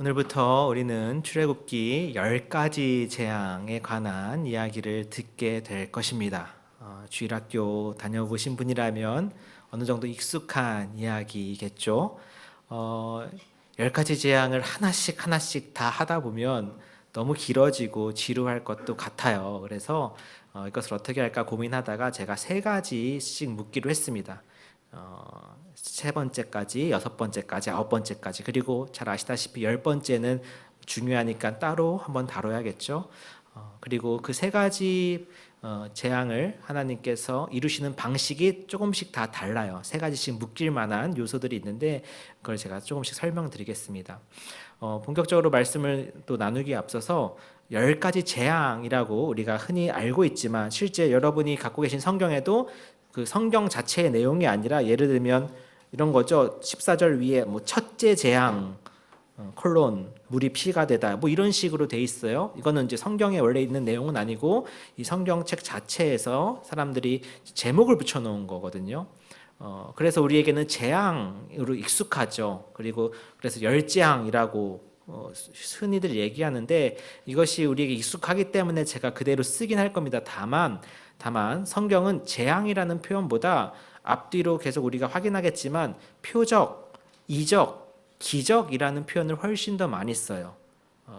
오늘부터 우리는 출애굽기 10가지 재앙에 관한 이야기를 듣게 될 것입니다. 주일학교 다녀보신 분이라면 어느 정도 익숙한 이야기겠죠. 10가지 재앙을 하나씩 하나씩 다 하다 보면 너무 길어지고 지루할 것도 같아요. 그래서 이것을 어떻게 할까 고민하다가 제가 3가지씩 묻기로 했습니다. 세 번째까지, 여섯 번째까지, 아홉 번째까지, 그리고 잘 아시다시피 10번째는 중요하니까 따로 한번 다뤄야겠죠. 그리고 그 3가지 재앙을 하나님께서 이루시는 방식이 조금씩 다 달라요. 3가지씩 묶일 만한 요소들이 있는데 그걸 제가 조금씩 설명드리겠습니다. 본격적으로 말씀을 또 나누기에 앞서서 10가지 재앙이라고 우리가 흔히 알고 있지만 실제 여러분이 갖고 계신 성경에도 그 성경 자체의 내용이 아니라 예를 들면 이런 거죠. 14절 위에 뭐 첫째 재앙 콜론 물이 피가 되다 뭐 이런 식으로 돼 있어요. 이거는 이제 성경에 원래 있는 내용은 아니고 이 성경책 자체에서 사람들이 제목을 붙여 놓은 거거든요. 그래서 우리에게는 재앙으로 익숙하죠. 그리고 그래서 열재앙이라고 흔히들 얘기하는데 이것이 우리에게 익숙하기 때문에 제가 그대로 쓰긴 할 겁니다. 다만 성경은 재앙이라는 표현보다 앞뒤로 계속 우리가 확인하겠지만 표적, 이적, 기적이라는 표현을 훨씬 더 많이 써요.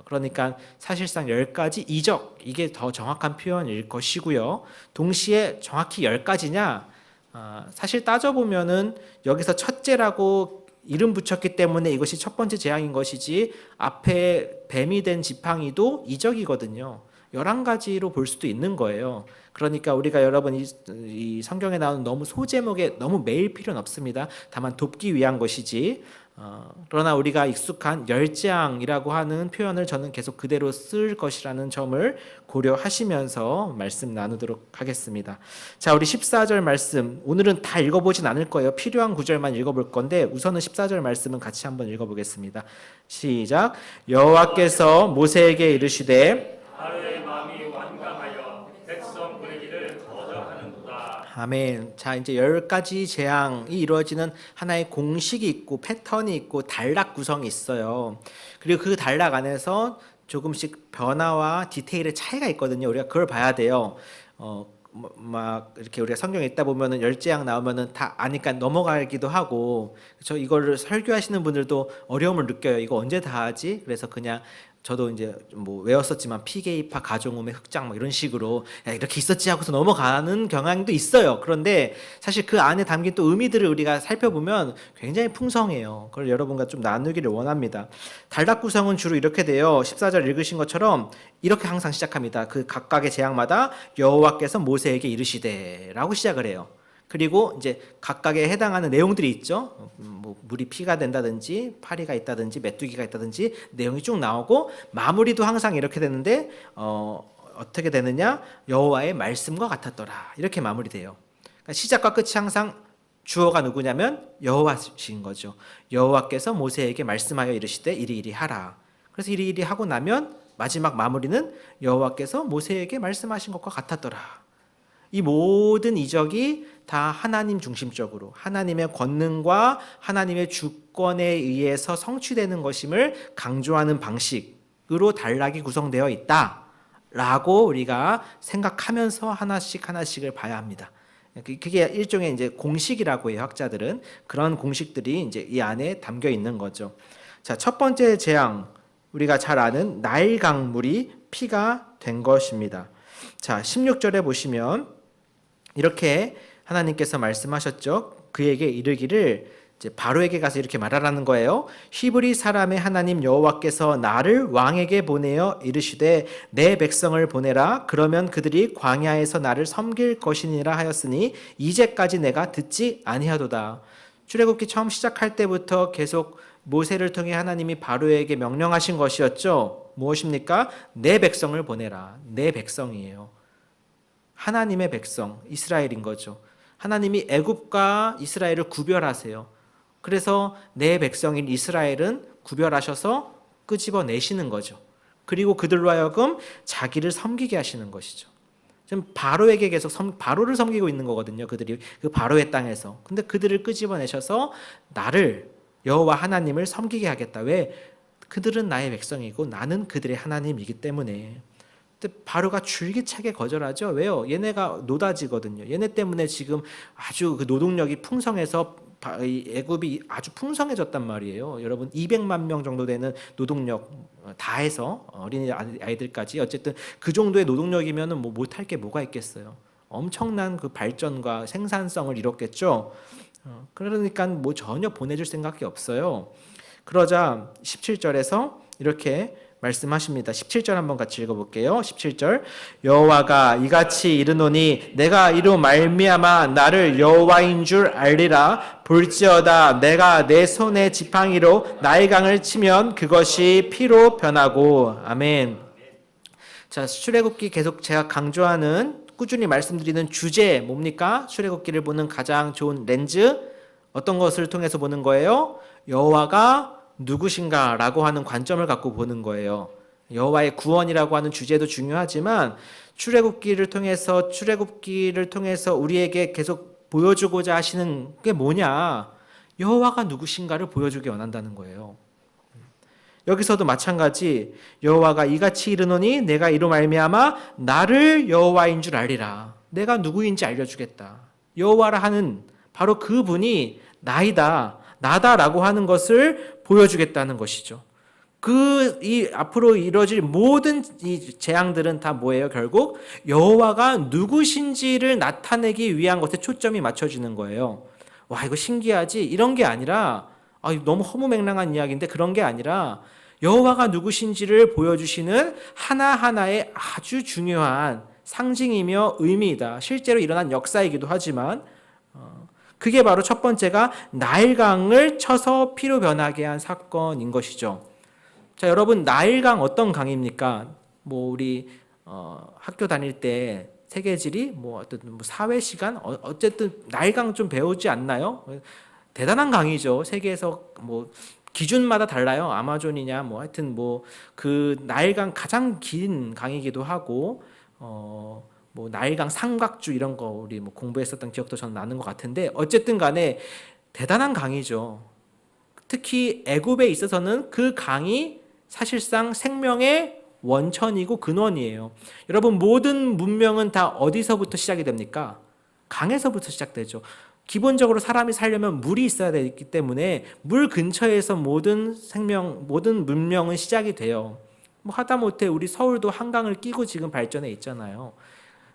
그러니까 사실상 10가지 이적 이게 더 정확한 표현일 것이고요. 동시에 정확히 10가지냐? 사실 따져보면은 여기서 첫째라고 이름 붙였기 때문에 이것이 첫 번째 재앙인 것이지 앞에 뱀이 된 지팡이도 이적이거든요. 11가지로 볼 수도 있는 거예요. 그러니까 우리가 여러분 이 성경에 나오는 너무 소제목에 너무 매일 필요는 없습니다. 다만 돕기 위한 것이지. 그러나 우리가 익숙한 열재앙이라고 하는 표현을 저는 계속 그대로 쓸 것이라는 점을 고려하시면서 말씀 나누도록 하겠습니다. 자, 우리 14절 말씀 오늘은 다 읽어보진 않을 거예요. 필요한 구절만 읽어볼 건데 우선은 14절 말씀은 같이 한번 읽어보겠습니다. 시작. 여호와께서 모세에게 이르시되 아멘. 자, 이제 10가지 재앙이 이루어지는 하나의 공식이 있고 패턴이 있고 단락 구성이 있어요. 그리고 그 단락 안에서 조금씩 변화와 디테일의 차이가 있거든요. 우리가 그걸 봐야 돼요. 막 이렇게 우리가 성경에 있다 보면은 열재앙 나오면은 다 아니까 넘어가기도 하고, 저 이거를 설교하시는 분들도 어려움을 느껴요. 이거 언제 다 하지? 그래서 그냥 저도 이제 뭐 외웠었지만 피게이파 가정음의 흑장 막 이런 식으로 야, 이렇게 있었지 하고서 넘어가는 경향도 있어요. 그런데 사실 그 안에 담긴 또 의미들을 우리가 살펴보면 굉장히 풍성해요. 그걸 여러분과 좀 나누기를 원합니다. 단락 구성은 주로 이렇게 돼요. 14절 읽으신 것처럼 이렇게 항상 시작합니다. 그 각각의 재앙마다 여호와께서 모세에게 이르시되라고 시작을 해요. 그리고 이제 각각에 해당하는 내용들이 있죠. 뭐 물이 피가 된다든지 파리가 있다든지 메뚜기가 있다든지 내용이 쭉 나오고 마무리도 항상 이렇게 되는데 어떻게 되느냐? 여호와의 말씀과 같았더라. 이렇게 마무리돼요. 그러니까 시작과 끝이 항상 주어가 누구냐면 여호와신 거죠. 여호와께서 모세에게 말씀하여 이르시되 이리 하라. 그래서 이리 하고 나면 마지막 마무리는 여호와께서 모세에게 말씀하신 것과 같았더라. 이 모든 이적이 다 하나님 중심적으로 하나님의 권능과 하나님의 주권에 의해서 성취되는 것임을 강조하는 방식으로 단락이 구성되어 있다라고 우리가 생각하면서 하나씩을 봐야 합니다. 그게 일종의 이제 공식이라고 해요. 학자들은 그런 공식들이 이제 이 안에 담겨 있는 거죠. 자, 첫 번째 재앙 우리가 잘 아는 나일 강물이 피가 된 것입니다. 자, 16절에 보시면 이렇게 하나님께서 말씀하셨죠. 그에게 이르기를 이제 바로에게 가서 이렇게 말하라는 거예요. 히브리 사람의 하나님 여호와께서 나를 왕에게 보내어 이르시되 내 백성을 보내라. 그러면 그들이 광야에서 나를 섬길 것이니라 하였으니 이제까지 내가 듣지 아니하도다. 출애굽기 처음 시작할 때부터 계속 모세를 통해 하나님이 바로에게 명령하신 것이었죠. 무엇입니까? 내 백성을 보내라. 내 백성이에요. 하나님의 백성, 이스라엘인 거죠. 하나님이 애굽과 이스라엘을 구별하세요. 그래서 내 백성인 이스라엘은 구별하셔서 끄집어내시는 거죠. 그리고 그들로 하여금 자기를 섬기게 하시는 것이죠. 지금 바로에게 계속 바로를 섬기고 있는 거거든요. 그들이 그 바로의 땅에서. 근데 그들을 끄집어내셔서 나를 여호와 하나님을 섬기게 하겠다. 왜? 그들은 나의 백성이고 나는 그들의 하나님이기 때문에. 근데 바로가 줄기차게 거절하죠. 왜요? 얘네가 노다지거든요. 얘네 때문에 지금 아주 그 노동력이 풍성해서 이 애굽이 아주 풍성해졌단 말이에요. 여러분 200만 명 정도 되는 노동력 다 해서 어린이 아이들까지 어쨌든 그 정도의 노동력이면은 뭐 못할 게 뭐가 있겠어요. 엄청난 그 발전과 생산성을 이뤘겠죠. 그러니까 뭐 전혀 보내줄 생각이 없어요. 그러자 17절에서 이렇게 말씀하십니다. 17절 한번 같이 읽어볼게요. 17절 여호와가 이같이 이르노니 내가 이로 말미암아 나를 여호와인 줄 알리라. 볼지어다 내가 내 손에 지팡이로 나의 강을 치면 그것이 피로 변하고. 아멘. 자, 출애굽기 계속 제가 강조하는 꾸준히 말씀드리는 주제 뭡니까? 출애굽기를 보는 가장 좋은 렌즈 어떤 것을 통해서 보는 거예요? 여호와가 누구신가라고 하는 관점을 갖고 보는 거예요. 여호와의 구원이라고 하는 주제도 중요하지만 출애굽기를 통해서 우리에게 계속 보여주고자 하시는 게 뭐냐? 여호와가 누구신가를 보여주기 원한다는 거예요. 여기서도 마찬가지 여호와가 이같이 이르노니 내가 이로 말미암아 나를 여호와인 줄 알리라. 내가 누구인지 알려주겠다. 여호와라 하는 바로 그분이 나다라고 하는 것을 보여주겠다는 것이죠. 이 앞으로 이루어질 모든 이 재앙들은 다 뭐예요? 결국 여호와가 누구신지를 나타내기 위한 것에 초점이 맞춰지는 거예요. 와, 이거 신기하지? 이런 게 아니라 너무 허무맹랑한 이야기인데 그런 게 아니라 여호와가 누구신지를 보여주시는 하나하나의 아주 중요한 상징이며 의미이다. 실제로 일어난 역사이기도 하지만 그게 바로 첫 번째가 나일강을 쳐서 피로 변하게 한 사건인 것이죠. 자, 여러분 나일강 어떤 강입니까? 뭐 우리 학교 다닐 때 세계지리 어떤 사회 시간 어쨌든 나일강 좀 배우지 않나요? 대단한 강이죠. 세계에서 기준마다 달라요. 아마존이냐 하여튼 그 나일강 가장 긴 강이기도 하고 나일강 삼각주 이런 거 우리 공부했었던 기억도 저는 나는 것 같은데 어쨌든 간에 대단한 강이죠. 특히 애굽에 있어서는 그 강이 사실상 생명의 원천이고 근원이에요. 여러분 모든 문명은 다 어디서부터 시작이 됩니까? 강에서부터 시작되죠. 기본적으로 사람이 살려면 물이 있어야 되기 때문에 물 근처에서 모든 문명은 시작이 돼요. 하다못해 우리 서울도 한강을 끼고 지금 발전해 있잖아요.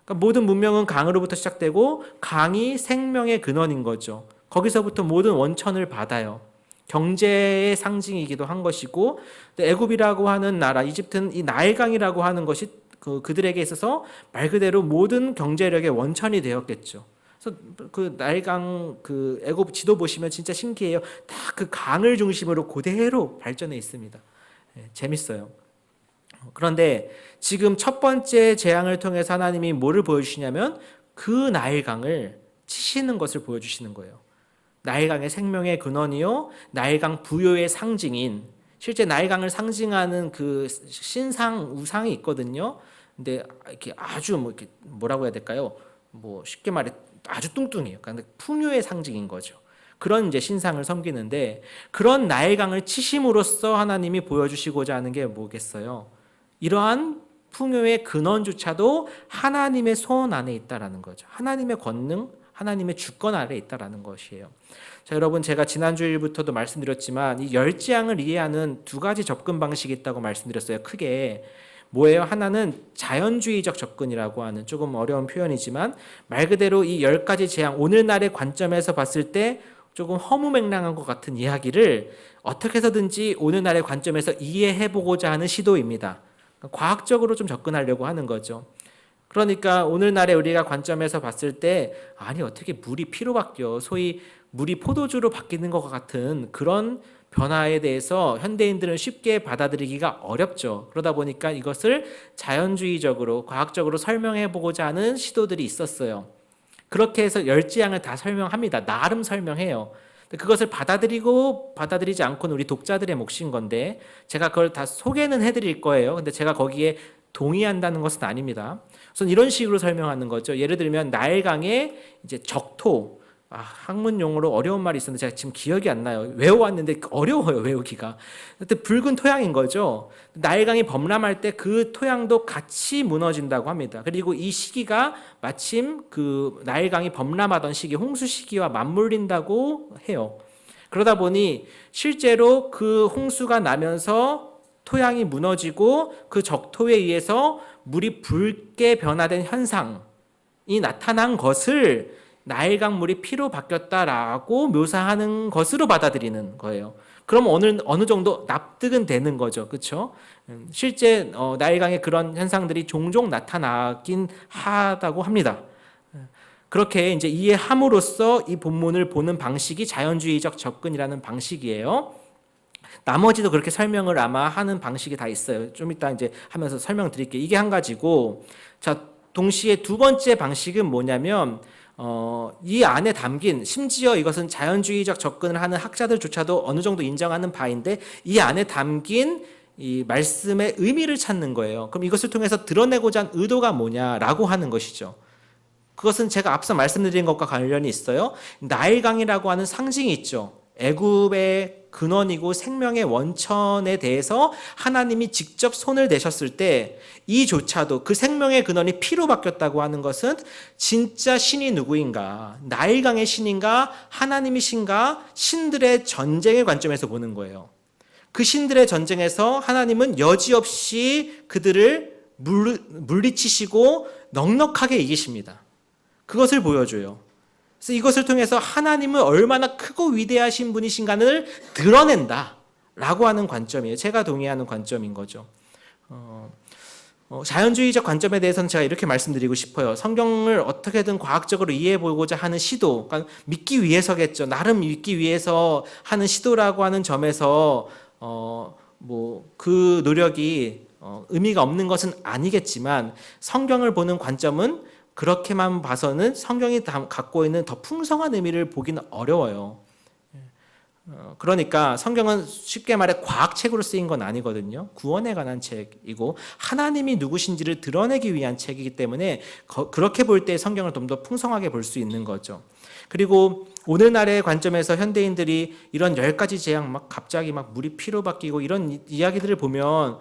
그러니까 모든 문명은 강으로부터 시작되고 강이 생명의 근원인 거죠. 거기서부터 모든 원천을 받아요. 경제의 상징이기도 한 것이고 애굽이라고 하는 나라, 이집트는 이 나일강이라고 하는 것이 그들에게 있어서 말 그대로 모든 경제력의 원천이 되었겠죠. 그래서 그 나일강 그 애굽 지도 보시면 진짜 신기해요. 다 그 강을 중심으로 그대로 발전해 있습니다. 재밌어요. 그런데 지금 첫 번째 재앙을 통해서 하나님이 뭐를 보여주시냐면 그 나일강을 치시는 것을 보여주시는 거예요. 나일강의 생명의 근원이요, 나일강 부요의 상징인 실제 나일강을 상징하는 그 우상이 있거든요. 근데 이렇게 아주 이렇게 뭐라고 해야 될까요? 쉽게 말해 아주 뚱뚱해요. 그러니까 풍요의 상징인 거죠. 그런 이제 신상을 섬기는데 그런 나일강을 치심으로써 하나님이 보여주시고자 하는 게 뭐겠어요? 이러한 풍요의 근원조차도 하나님의 손 안에 있다라는 거죠. 하나님의 권능, 하나님의 주권 아래 있다라는 것이에요. 자, 여러분 제가 지난주일부터도 말씀드렸지만 이 열 재앙을 이해하는 두 가지 접근 방식이 있다고 말씀드렸어요. 크게 뭐예요? 하나는 자연주의적 접근이라고 하는 조금 어려운 표현이지만 말 그대로 이 10가지 재앙 오늘날의 관점에서 봤을 때 조금 허무맹랑한 것 같은 이야기를 어떻게 해서든지 오늘날의 관점에서 이해해보고자 하는 시도입니다. 과학적으로 좀 접근하려고 하는 거죠. 그러니까 오늘날의 우리가 관점에서 봤을 때 아니 어떻게 물이 피로 바뀌어 소위 물이 포도주로 바뀌는 것 같은 그런 변화에 대해서 현대인들은 쉽게 받아들이기가 어렵죠. 그러다 보니까 이것을 자연주의적으로 과학적으로 설명해 보고자 하는 시도들이 있었어요. 그렇게 해서 열 재앙을 다 설명합니다. 나름 설명해요. 그것을 받아들이지 않고는 우리 독자들의 몫인 건데 제가 그걸 다 소개는 해드릴 거예요. 근데 제가 거기에 동의한다는 것은 아닙니다. 우선 이런 식으로 설명하는 거죠. 예를 들면 나일강의 이제 적토, 학문 용어로 어려운 말이 있었는데 제가 지금 기억이 안 나요. 외워왔는데 어려워요, 외우기가. 하여튼 붉은 토양인 거죠. 나일강이 범람할 때 그 토양도 같이 무너진다고 합니다. 그리고 이 시기가 마침 그 나일강이 범람하던 시기, 홍수 시기와 맞물린다고 해요. 그러다 보니 실제로 그 홍수가 나면서 토양이 무너지고 그 적토에 의해서 물이 붉게 변화된 현상이 나타난 것을 나일강 물이 피로 바뀌었다라고 묘사하는 것으로 받아들이는 거예요. 그럼 어느 정도 납득은 되는 거죠. 그렇죠? 실제 나일강에 그런 현상들이 종종 나타나긴 하다고 합니다. 그렇게 이제 이해함으로써 이 본문을 보는 방식이 자연주의적 접근이라는 방식이에요. 나머지도 그렇게 설명을 아마 하는 방식이 다 있어요. 좀 이따 이제 하면서 설명드릴게요. 이게 한 가지고, 자, 동시에 두 번째 방식은 뭐냐면, 이 안에 담긴, 심지어 이것은 자연주의적 접근을 하는 학자들조차도 어느 정도 인정하는 바인데, 이 안에 담긴 이 말씀의 의미를 찾는 거예요. 그럼 이것을 통해서 드러내고자 한 의도가 뭐냐라고 하는 것이죠. 그것은 제가 앞서 말씀드린 것과 관련이 있어요. 나일강이라고 하는 상징이 있죠. 애굽의 근원이고 생명의 원천에 대해서 하나님이 직접 손을 대셨을 때 이조차도 그 생명의 근원이 피로 바뀌었다고 하는 것은 진짜 신이 누구인가, 나일강의 신인가 하나님이신가, 신들의 전쟁의 관점에서 보는 거예요. 그 신들의 전쟁에서 하나님은 여지없이 그들을 물리치시고 넉넉하게 이기십니다. 그것을 보여줘요. 그래서 이것을 통해서 하나님은 얼마나 크고 위대하신 분이신가를 드러낸다라고 하는 관점이에요. 제가 동의하는 관점인 거죠. 자연주의적 관점에 대해서는 제가 이렇게 말씀드리고 싶어요. 성경을 어떻게든 과학적으로 이해해보고자 하는 시도, 그러니까 믿기 위해서겠죠. 나름 믿기 위해서 하는 시도라고 하는 점에서 그 노력이 의미가 없는 것은 아니겠지만 성경을 보는 관점은 그렇게만 봐서는 성경이 갖고 있는 더 풍성한 의미를 보기는 어려워요. 그러니까 성경은 쉽게 말해 과학책으로 쓰인 건 아니거든요. 구원에 관한 책이고 하나님이 누구신지를 드러내기 위한 책이기 때문에 그렇게 볼 때 성경을 좀 더 풍성하게 볼 수 있는 거죠. 그리고 오늘날의 관점에서 현대인들이 이런 10가지 재앙 갑자기 물이 피로 바뀌고 이런 이야기들을 보면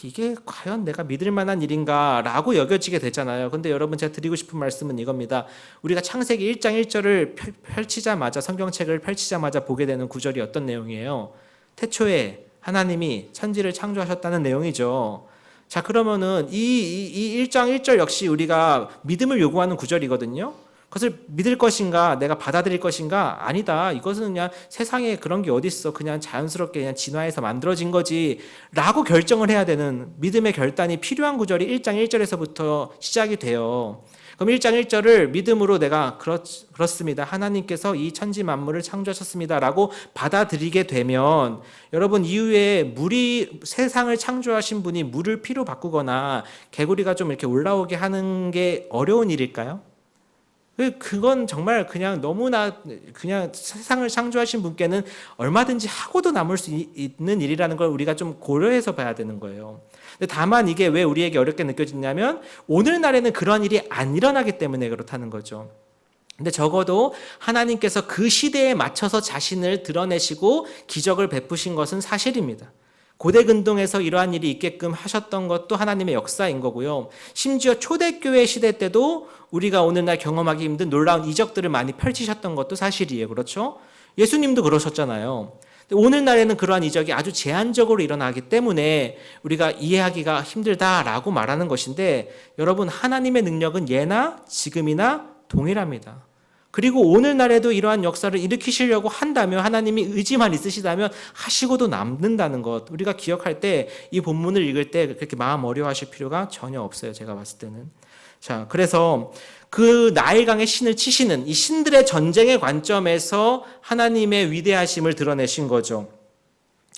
이게 과연 내가 믿을 만한 일인가 라고 여겨지게 되잖아요. 근데 여러분, 제가 드리고 싶은 말씀은 이겁니다. 우리가 창세기 1장 1절을 펼치자마자, 성경책을 펼치자마자 보게 되는 구절이 어떤 내용이에요? 태초에 하나님이 천지를 창조하셨다는 내용이죠. 자, 그러면은 이 1장 1절 역시 우리가 믿음을 요구하는 구절이거든요. 그것을 믿을 것인가, 내가 받아들일 것인가? 아니다. 이것은 그냥 세상에 그런 게 어디 있어. 그냥 자연스럽게 그냥 진화해서 만들어진 거지 라고 결정을 해야 되는 믿음의 결단이 필요한 구절이 1장 1절에서부터 시작이 돼요. 그럼 1장 1절을 믿음으로 내가 그렇습니다. 하나님께서 이 천지 만물을 창조하셨습니다 라고 받아들이게 되면, 여러분, 이후에 물이, 세상을 창조하신 분이 물을 피로 바꾸거나 개구리가 좀 이렇게 올라오게 하는 게 어려운 일일까요? 그건 정말 그냥 너무나 그냥 세상을 창조하신 분께는 얼마든지 하고도 남을 수 있는 일이라는 걸 우리가 좀 고려해서 봐야 되는 거예요. 근데 다만 이게 왜 우리에게 어렵게 느껴지냐면 오늘날에는 그런 일이 안 일어나기 때문에 그렇다는 거죠. 근데 적어도 하나님께서 그 시대에 맞춰서 자신을 드러내시고 기적을 베푸신 것은 사실입니다. 고대 근동에서 이러한 일이 있게끔 하셨던 것도 하나님의 역사인 거고요. 심지어 초대교회 시대 때도 우리가 오늘날 경험하기 힘든 놀라운 이적들을 많이 펼치셨던 것도 사실이에요. 그렇죠? 예수님도 그러셨잖아요. 오늘날에는 그러한 이적이 아주 제한적으로 일어나기 때문에 우리가 이해하기가 힘들다라고 말하는 것인데, 여러분, 하나님의 능력은 예나 지금이나 동일합니다. 그리고 오늘날에도 이러한 역사를 일으키시려고 한다면, 하나님이 의지만 있으시다면 하시고도 남는다는 것, 우리가 기억할 때 이 본문을 읽을 때 그렇게 마음 어려워하실 필요가 전혀 없어요. 제가 봤을 때는. 자, 그래서 그 나일강의 신을 치시는 이 신들의 전쟁의 관점에서 하나님의 위대하심을 드러내신 거죠.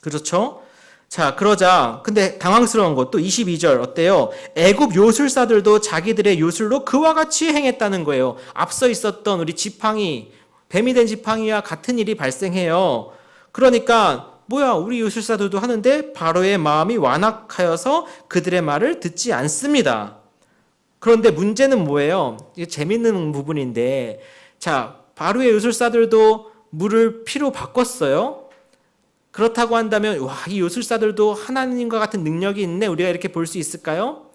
그렇죠? 자, 그러자 근데 당황스러운 것도 22절 어때요? 애굽 요술사들도 자기들의 요술로 그와 같이 행했다는 거예요. 앞서 있었던 우리 지팡이, 뱀이 된 지팡이와 같은 일이 발생해요. 그러니까 뭐야, 우리 요술사들도 하는데 바로의 마음이 완악하여서 그들의 말을 듣지 않습니다. 그런데 문제는 뭐예요? 이게 재밌는 부분인데, 자, 바로의 요술사들도 물을 피로 바꿨어요. 그렇다고 한다면 와, 이 요술사들도 하나님과 같은 능력이 있네, 우리가 이렇게 볼 수 있을까요?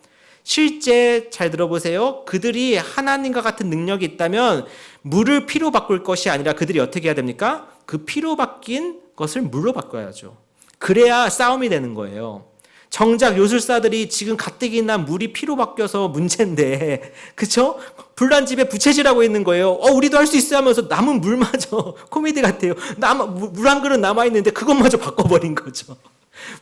실제 잘 들어보세요. 그들이 하나님과 같은 능력이 있다면 물을 피로 바꿀 것이 아니라 그들이 어떻게 해야 됩니까? 그 피로 바뀐 것을 물로 바꿔야죠. 그래야 싸움이 되는 거예요. 정작 요술사들이 지금 가뜩이 난 물이 피로 바뀌어서 문제인데, 그쵸? 불난집에 부채질하고 있는 거예요. 우리도 할 수 있어 하면서 남은 물마저 코미디 같아요. 물 한 그릇 남아있는데 그것마저 바꿔버린 거죠.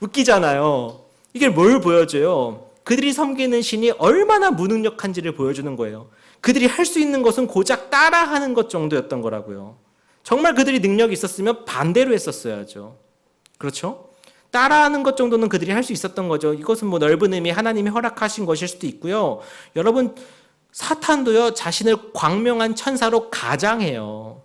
웃기잖아요. 이게 뭘 보여줘요? 그들이 섬기는 신이 얼마나 무능력한지를 보여주는 거예요. 그들이 할 수 있는 것은 고작 따라하는 것 정도였던 거라고요. 정말 그들이 능력이 있었으면 반대로 했었어야죠. 그렇죠? 따라하는 것 정도는 그들이 할 수 있었던 거죠. 이것은 뭐 넓은 의미 하나님이 허락하신 것일 수도 있고요. 여러분, 사탄도요, 자신을 광명한 천사로 가장해요.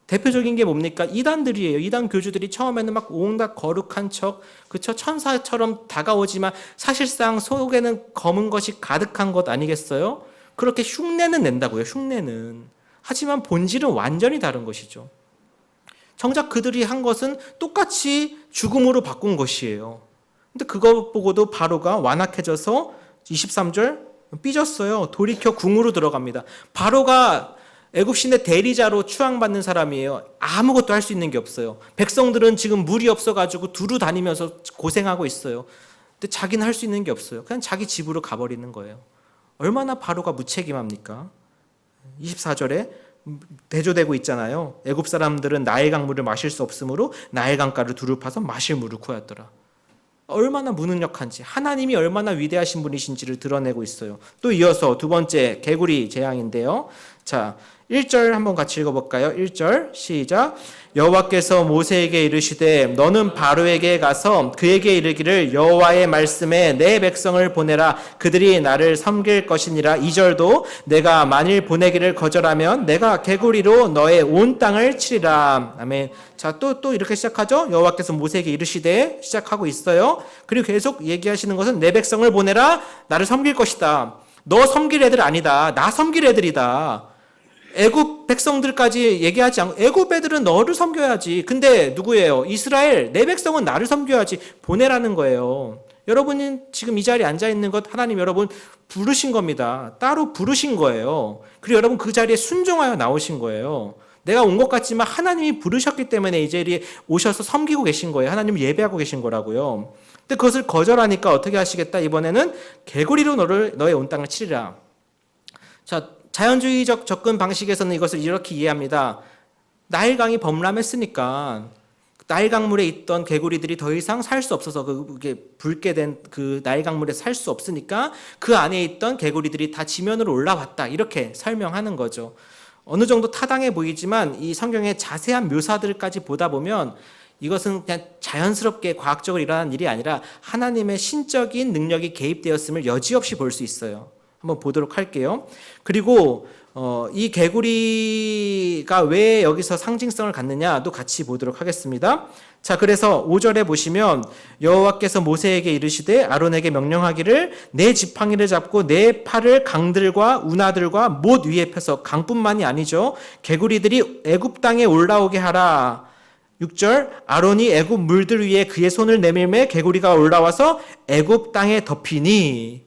대표적인 게 뭡니까? 이단들이에요. 이단 교주들이 처음에는 막 온갖 거룩한 척, 그쵸? 천사처럼 다가오지만 사실상 속에는 검은 것이 가득한 것 아니겠어요? 그렇게 흉내는 낸다고요. 흉내는. 하지만 본질은 완전히 다른 것이죠. 정작 그들이 한 것은 똑같이 죽음으로 바꾼 것이에요. 근데 그거 보고도 바로가 완악해져서 23절 삐졌어요. 돌이켜 궁으로 들어갑니다. 바로가 애굽신의 대리자로 추앙받는 사람이에요. 아무것도 할 수 있는 게 없어요. 백성들은 지금 물이 없어가지고 두루 다니면서 고생하고 있어요. 근데 자기는 할 수 있는 게 없어요. 그냥 자기 집으로 가버리는 거예요. 얼마나 바로가 무책임합니까? 24절에 대조되고 있잖아요. 애굽 사람들은 나일 강물을 마실 수 없으므로 나일 강가를 두루 파서 마실 물을 구하였더라. 얼마나 무능력한지, 하나님이 얼마나 위대하신 분이신지를 드러내고 있어요. 또 이어서 두 번째 개구리 재앙인데요. 자, 1절 한번 같이 읽어볼까요? 1절 시작. 여호와께서 모세에게 이르시되 너는 바로에게 가서 그에게 이르기를 여호와의 말씀에 내 백성을 보내라. 그들이 나를 섬길 것이니라. 2절도 내가 만일 보내기를 거절하면 내가 개구리로 너의 온 땅을 치리라. 아멘. 자, 또 이렇게 시작하죠. 여호와께서 모세에게 이르시되 시작하고 있어요. 그리고 계속 얘기하시는 것은 내 백성을 보내라. 나를 섬길 것이다. 너 섬길 애들 아니다. 나 섬길 애들이다. 애굽 백성들까지 얘기하지 않고 애굽 애들은 너를 섬겨야지. 근데 누구예요? 이스라엘, 내 백성은 나를 섬겨야지. 보내라는 거예요. 여러분이 지금 이 자리에 앉아 있는 것 하나님 여러분 부르신 겁니다. 따로 부르신 거예요. 그리고 여러분 그 자리에 순종하여 나오신 거예요. 내가 온 것 같지만 하나님이 부르셨기 때문에 이 자리에 오셔서 섬기고 계신 거예요. 하나님을 예배하고 계신 거라고요. 근데 그것을 거절하니까 어떻게 하시겠다? 이번에는 개구리로 너의 온 땅을 치리라. 자, 자연주의적 접근 방식에서는 이것을 이렇게 이해합니다. 나일강이 범람했으니까 나일강물에 있던 개구리들이 더 이상 살 수 없어서 그게 붉게 된 그 나일강물에 살 수 없으니까 그 안에 있던 개구리들이 다 지면으로 올라왔다. 이렇게 설명하는 거죠. 어느 정도 타당해 보이지만 이 성경의 자세한 묘사들까지 보다 보면 이것은 그냥 자연스럽게 과학적으로 일어난 일이 아니라 하나님의 신적인 능력이 개입되었음을 여지없이 볼 수 있어요. 한번 보도록 할게요. 그리고 이 개구리가 왜 여기서 상징성을 갖느냐도 같이 보도록 하겠습니다. 자, 그래서 5절에 보시면 여호와께서 모세에게 이르시되 아론에게 명령하기를 내 지팡이를 잡고 내 팔을 강들과 운하들과 못 위에 펴서 강뿐만이 아니죠. 개구리들이 애굽 땅에 올라오게 하라. 6절 아론이 애굽 물들 위에 그의 손을 내밀매 개구리가 올라와서 애굽 땅에 덮이니.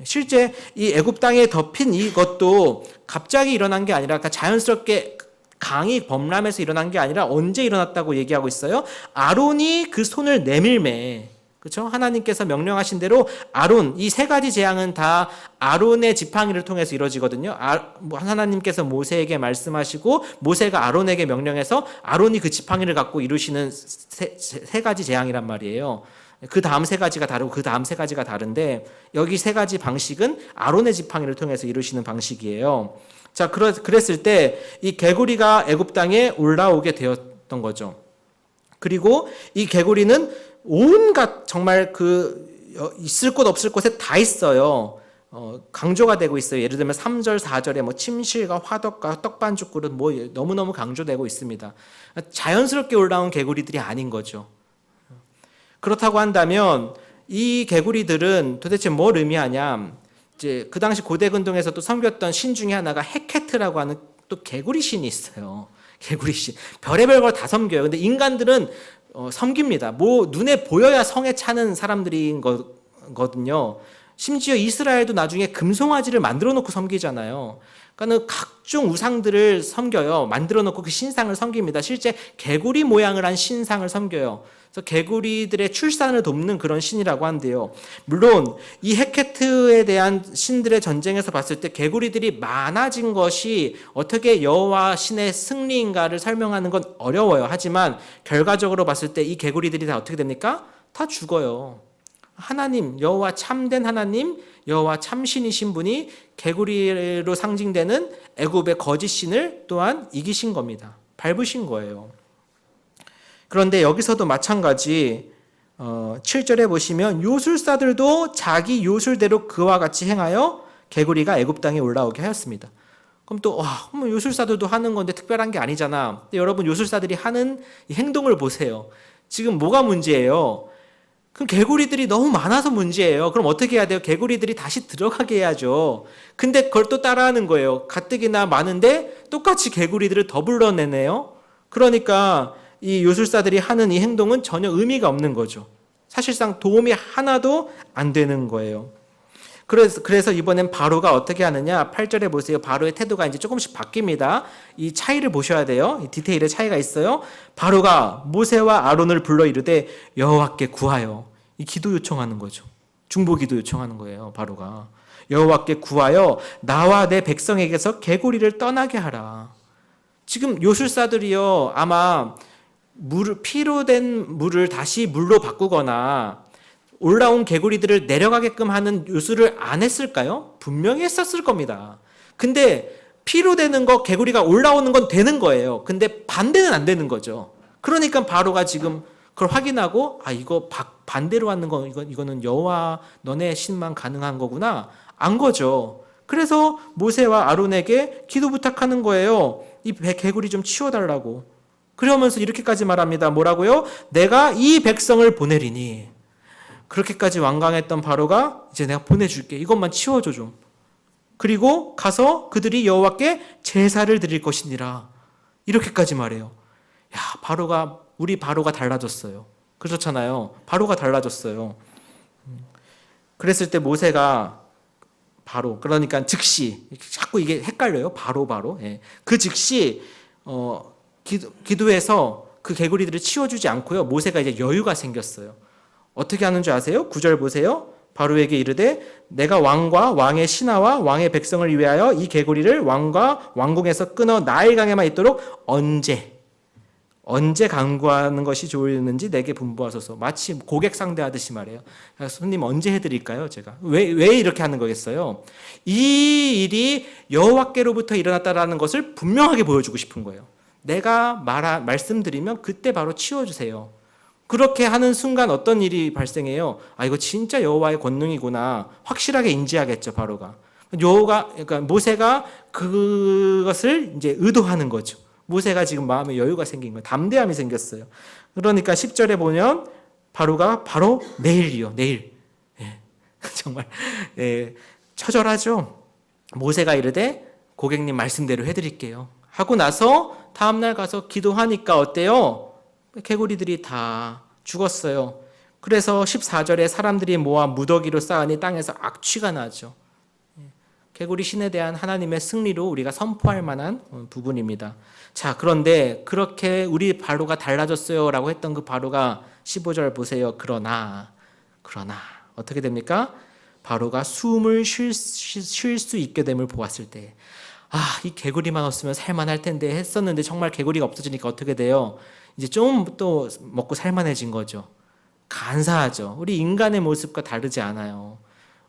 실제 이 애굽 땅에 덮인 이것도 갑자기 일어난 게 아니라 자연스럽게 강이 범람해서 일어난 게 아니라 언제 일어났다고 얘기하고 있어요? 아론이 그 손을 내밀매. 그렇죠? 하나님께서 명령하신 대로 아론, 이 세 가지 재앙은 다 아론의 지팡이를 통해서 이루어지거든요. 하나님께서 모세에게 말씀하시고 모세가 아론에게 명령해서 아론이 그 지팡이를 갖고 이루시는 세 가지 재앙이란 말이에요. 그 다음 세 가지가 다르고 그 다음 세 가지가 다른데 여기 세 가지 방식은 아론의 지팡이를 통해서 이루시는 방식이에요. 자, 그랬을 때 이 개구리가 애굽 땅에 올라오게 되었던 거죠. 그리고 이 개구리는 온갖 정말 있을 곳 없을 곳에 다 있어요. 강조가 되고 있어요. 예를 들면 3절, 4절에 뭐 침실과 화덕과 떡반죽 그릇 뭐 너무너무 강조되고 있습니다. 자연스럽게 올라온 개구리들이 아닌 거죠. 그렇다고 한다면 이 개구리들은 도대체 뭘 의미하냐? 이제 그 당시 고대 근동에서도 섬겼던 신 중에 하나가 헤케트라고 하는 또 개구리 신이 있어요. 개구리 신. 별의별 걸 다 섬겨요. 근데 인간들은 섬깁니다. 뭐 눈에 보여야 성에 차는 사람들인 거거든요. 심지어 이스라엘도 나중에 금송아지를 만들어 놓고 섬기잖아요. 그러니까 각종 우상들을 섬겨요. 만들어 놓고 그 신상을 섬깁니다. 실제 개구리 모양을 한 신상을 섬겨요. 그래서 개구리들의 출산을 돕는 그런 신이라고 한대요. 물론 이 헤케트에 대한 신들의 전쟁에서 봤을 때 개구리들이 많아진 것이 어떻게 여호와 신의 승리인가를 설명하는 건 어려워요. 하지만 결과적으로 봤을 때 이 개구리들이 다 어떻게 됩니까? 다 죽어요. 하나님, 여호와 참된 하나님, 여호와 참신이신 분이 개구리로 상징되는 애굽의 거짓 신을 또한 이기신 겁니다. 밟으신 거예요. 그런데 여기서도 마찬가지 7절에 보시면 요술사들도 자기 요술대로 그와 같이 행하여 개구리가 애굽 땅에 올라오게 하였습니다. 그럼 또 뭐 요술사들도 하는 건데 특별한 게 아니잖아. 근데 여러분 요술사들이 하는 이 행동을 보세요. 지금 뭐가 문제예요? 그럼 개구리들이 너무 많아서 문제예요. 그럼 어떻게 해야 돼요? 개구리들이 다시 들어가게 해야죠. 근데 그걸 또 따라하는 거예요. 가뜩이나 많은데 똑같이 개구리들을 더 불러내네요. 그러니까 이 요술사들이 하는 이 행동은 전혀 의미가 없는 거죠. 사실상 도움이 하나도 안 되는 거예요. 그래서 이번엔 바로가 어떻게 하느냐? 8절에 보세요. 바로의 태도가 이제 조금씩 바뀝니다. 이 차이를 보셔야 돼요. 이 디테일의 차이가 있어요. 바로가 모세와 아론을 불러 이르되 여호와께 구하여, 이 기도 요청하는 거죠. 중보 기도 요청하는 거예요. 바로가 여호와께 구하여 나와 내 백성에게서 개구리를 떠나게 하라. 지금 요술사들이요, 아마 피로 된 물을 다시 물로 바꾸거나 올라온 개구리들을 내려가게끔 하는 요술을 안 했을까요? 분명히 했었을 겁니다. 근데 피로 되는 거, 개구리가 올라오는 건 되는 거예요. 근데 반대는 안 되는 거죠. 그러니까 바로가 지금 그걸 확인하고 이거 반대로 하는 거, 이거는 여호와 너네 신만 가능한 거구나 안 거죠. 그래서 모세와 아론에게 기도 부탁하는 거예요. 이 개구리 좀 치워달라고. 그러면서 이렇게까지 말합니다. 뭐라고요? 내가 이 백성을 보내리니. 그렇게까지 완강했던 바로가 이제 내가 보내줄게. 이것만 치워줘 좀. 그리고 가서 그들이 여호와께 제사를 드릴 것이니라. 이렇게까지 말해요. 우리 바로가 달라졌어요. 그렇잖아요. 바로가 달라졌어요. 그랬을 때 모세가 그러니까 즉시, 자꾸 이게 헷갈려요. 바로. 예. 그 즉시 기도해서 그 개구리들을 치워주지 않고요. 모세가 이제 여유가 생겼어요. 어떻게 하는 줄 아세요? 9절 보세요. 바로에게 이르되 내가 왕과 왕의 신하와 왕의 백성을 위하여 이 개구리를 왕과 왕궁에서 끊어 나일강에만 있도록 언제 강구하는 것이 좋을는지 내게 분부하소서. 마치 고객 상대하듯이 말해요. 손님 언제 해드릴까요? 제가 왜 이렇게 하는 거겠어요? 이 일이 여호와께로부터 일어났다라는 것을 분명하게 보여주고 싶은 거예요. 내가 말씀드리면 그때 바로 치워주세요. 그렇게 하는 순간 어떤 일이 발생해요? 이거 진짜 여호와의 권능이구나. 확실하게 인지하겠죠, 바로가. 그러니까 모세가 그것을 이제 의도하는 거죠. 모세가 지금 마음에 여유가 생긴 거예요. 담대함이 생겼어요. 그러니까 10절에 보면 바로가 바로 내일이요, 내일. 예. 정말 처절하죠. 모세가 이르되 고객님 말씀대로 해드릴게요. 하고 나서 다음날 가서 기도하니까 어때요? 개구리들이 다 죽었어요. 그래서 14절에 사람들이 모아 무더기로 쌓으니 땅에서 악취가 나죠. 개구리 신에 대한 하나님의 승리로 우리가 선포할 만한 부분입니다. 자, 그런데 그렇게 우리 바로가 달라졌어요 라고 했던 그 바로가 15절 보세요. 그러나 어떻게 됩니까? 바로가 숨을 쉴 수 있게 됨을 보았을 때 이 개구리만 없으면 살만할 텐데 했었는데 정말 개구리가 없어지니까 어떻게 돼요? 이제 좀 또 먹고 살만해진 거죠. 간사하죠. 우리 인간의 모습과 다르지 않아요.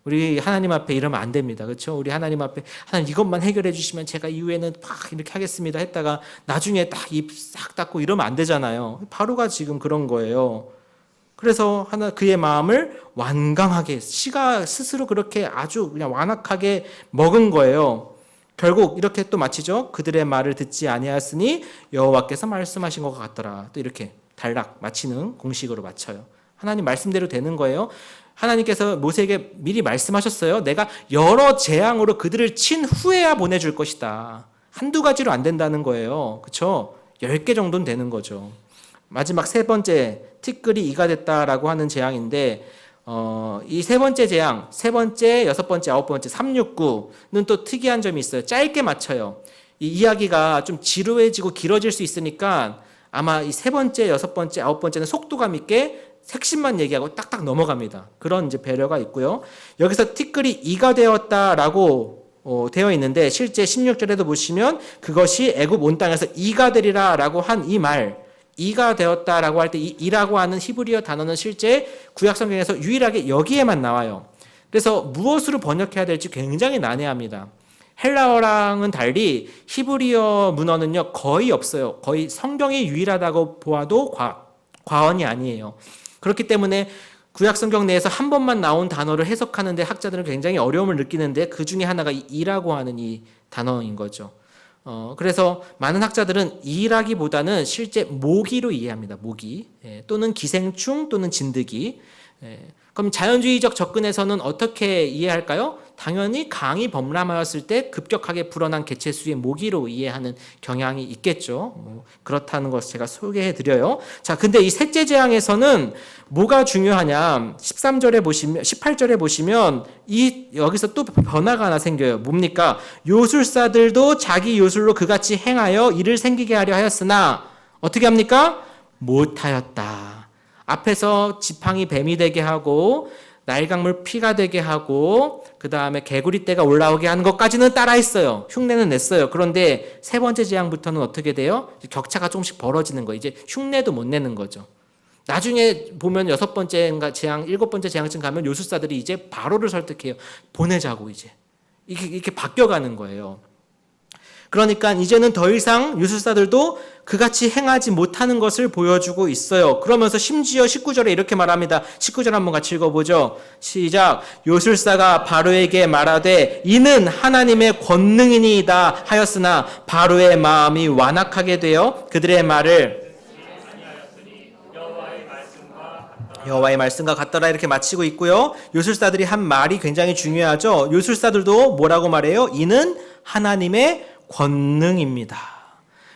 우리 하나님 앞에 이러면 안 됩니다. 그렇죠? 우리 하나님 앞에 하나님 이것만 해결해 주시면 제가 이후에는 막 이렇게 하겠습니다 했다가 나중에 딱 입 싹 닫고 이러면 안 되잖아요. 바로가 지금 그런 거예요. 그래서 그의 마음을 완강하게 시가 스스로 그렇게 아주 그냥 완악하게 먹은 거예요. 결국 이렇게 또 마치죠. 그들의 말을 듣지 아니하였으니 여호와께서 말씀하신 것 같더라. 또 이렇게 단락 마치는 공식으로 마쳐요. 하나님 말씀대로 되는 거예요. 하나님께서 모세에게 미리 말씀하셨어요. 내가 여러 재앙으로 그들을 친 후에야 보내줄 것이다. 한두 가지로 안 된다는 거예요. 그렇죠? 10개 정도는 되는 거죠. 마지막 세 번째, 티끌이 이가 됐다라고 하는 재앙인데 이 세 번째 재앙, 세 번째, 여섯 번째, 아홉 번째, 369는 또 특이한 점이 있어요. 짧게 맞춰요. 이 이야기가 좀 지루해지고 길어질 수 있으니까 아마 이 세 번째, 여섯 번째, 아홉 번째는 속도감 있게 핵심만 얘기하고 딱딱 넘어갑니다. 그런 이제 배려가 있고요. 여기서 티끌이 이가 되었다라고 되어 있는데 실제 16절에도 보시면 그것이 애굽 온 땅에서 이가 되리라라고 한 이 말, 이가 되었다라고 할 때 이 이라고 하는 히브리어 단어는 실제 구약 성경에서 유일하게 여기에만 나와요. 그래서 무엇으로 번역해야 될지 굉장히 난해합니다. 헬라어랑은 달리 히브리어 문어는요 거의 없어요. 거의 성경이 유일하다고 보아도 과언이 아니에요. 그렇기 때문에 구약 성경 내에서 한 번만 나온 단어를 해석하는데 학자들은 굉장히 어려움을 느끼는데 그 중에 하나가 이라고 하는 이 단어인 거죠. 그래서 많은 학자들은 이라기보다는 실제 모기로 이해합니다. 모기 또는 기생충 또는 진드기. 그럼 자연주의적 접근에서는 어떻게 이해할까요? 당연히 강이 범람하였을 때 급격하게 불어난 개체수의 모기로 이해하는 경향이 있겠죠. 그렇다는 것을 제가 소개해 드려요. 자, 근데 이 셋째 재앙에서는 뭐가 중요하냐? 13절에 보시면 18절에 보시면 여기서 또 변화가 하나 생겨요. 뭡니까? 요술사들도 자기 요술로 그같이 행하여 이를 생기게 하려 하였으나 어떻게 합니까? 못하였다. 앞에서 지팡이 뱀이 되게 하고 날강물 피가 되게 하고 그 다음에 개구리떼가 올라오게 하는 것까지는 따라했어요. 흉내는 냈어요. 그런데 세 번째 재앙부터는 어떻게 돼요? 격차가 조금씩 벌어지는 거예요. 이제 흉내도 못 내는 거죠. 나중에 보면 여섯 번째인가 재앙, 일곱 번째 재앙쯤 가면 요술사들이 이제 바로를 설득해요. 보내자고 이제 이렇게 바뀌어가는 거예요. 그러니까 이제는 더 이상 요술사들도 그같이 행하지 못하는 것을 보여주고 있어요. 그러면서 심지어 19절에 이렇게 말합니다. 19절 한번 같이 읽어보죠. 시작. 요술사가 바로에게 말하되 이는 하나님의 권능이니이다 하였으나 바로의 마음이 완악하게 되어 그들의 말을 여호와의 말씀과 같더라 이렇게 마치고 있고요. 요술사들이 한 말이 굉장히 중요하죠. 요술사들도 뭐라고 말해요? 이는 하나님의 권능입니다.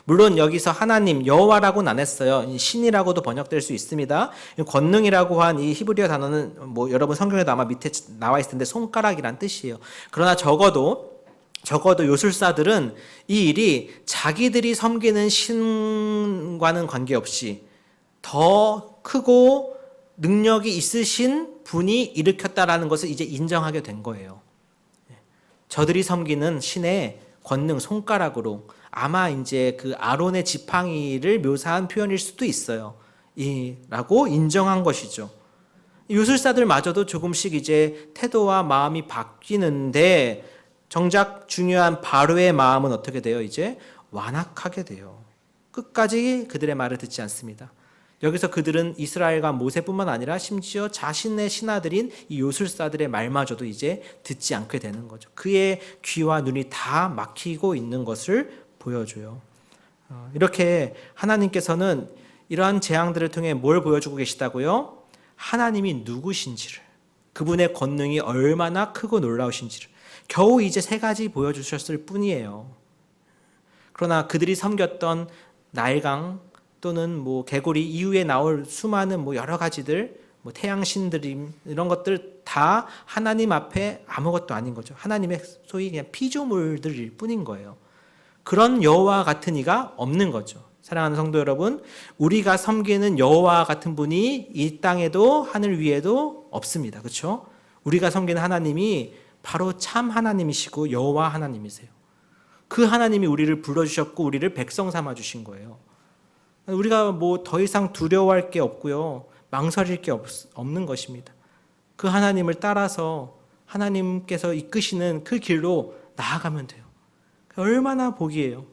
물론 여기서 하나님, 여호와라고는 안 했어요. 신이라고도 번역될 수 있습니다. 권능이라고 한 이 히브리어 단어는 뭐 여러분 성경에도 아마 밑에 나와 있을 텐데 손가락이란 뜻이에요. 그러나 적어도 요술사들은 이 일이 자기들이 섬기는 신과는 관계없이 더 크고 능력이 있으신 분이 일으켰다라는 것을 이제 인정하게 된 거예요. 저들이 섬기는 신의 권능, 손가락으로 아마 이제 그 아론의 지팡이를 묘사한 표현일 수도 있어요. 라고 인정한 것이죠. 요술사들마저도 조금씩 이제 태도와 마음이 바뀌는데 정작 중요한 바로의 마음은 어떻게 돼요? 이제 완악하게 돼요. 끝까지 그들의 말을 듣지 않습니다. 여기서 그들은 이스라엘과 모세뿐만 아니라 심지어 자신의 신하들인 이 요술사들의 말마저도 이제 듣지 않게 되는 거죠. 그의 귀와 눈이 다 막히고 있는 것을 보여줘요. 이렇게 하나님께서는 이러한 재앙들을 통해 뭘 보여주고 계시다고요? 하나님이 누구신지를, 그분의 권능이 얼마나 크고 놀라우신지를 겨우 이제 세 가지 보여주셨을 뿐이에요. 그러나 그들이 섬겼던 나일강 또는 뭐 개구리 이후에 나올 수많은 뭐 여러 가지들, 뭐 태양신들임 이런 것들 다 하나님 앞에 아무것도 아닌 거죠. 하나님의 소위 그냥 피조물들일 뿐인 거예요. 그런 여호와 같은 이가 없는 거죠. 사랑하는 성도 여러분, 우리가 섬기는 여호와 같은 분이 이 땅에도 하늘 위에도 없습니다. 그렇죠? 우리가 섬기는 하나님이 바로 참 하나님이시고 여호와 하나님이세요. 그 하나님이 우리를 불러주셨고 우리를 백성 삼아 주신 거예요. 우리가 뭐 더 이상 두려워할 게 없고요. 망설일 게 없는 것입니다. 그 하나님을 따라서 하나님께서 이끄시는 그 길로 나아가면 돼요. 얼마나 복이에요.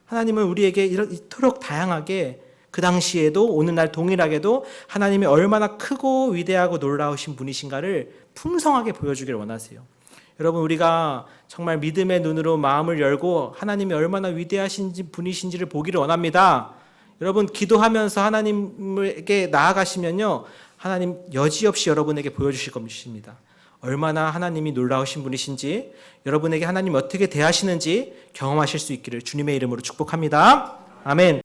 하나님은 우리에게 이토록 다양하게 그 당시에도 오늘날 동일하게도 하나님이 얼마나 크고 위대하고 놀라우신 분이신가를 풍성하게 보여주길 원하세요. 여러분, 우리가 정말 믿음의 눈으로 마음을 열고 하나님이 얼마나 위대하신 분이신지를 보기를 원합니다. 여러분, 기도하면서 하나님에게 나아가시면요, 하나님 여지없이 여러분에게 보여주실 것입니다. 얼마나 하나님이 놀라우신 분이신지, 여러분에게 하나님이 어떻게 대하시는지 경험하실 수 있기를 주님의 이름으로 축복합니다. 아멘.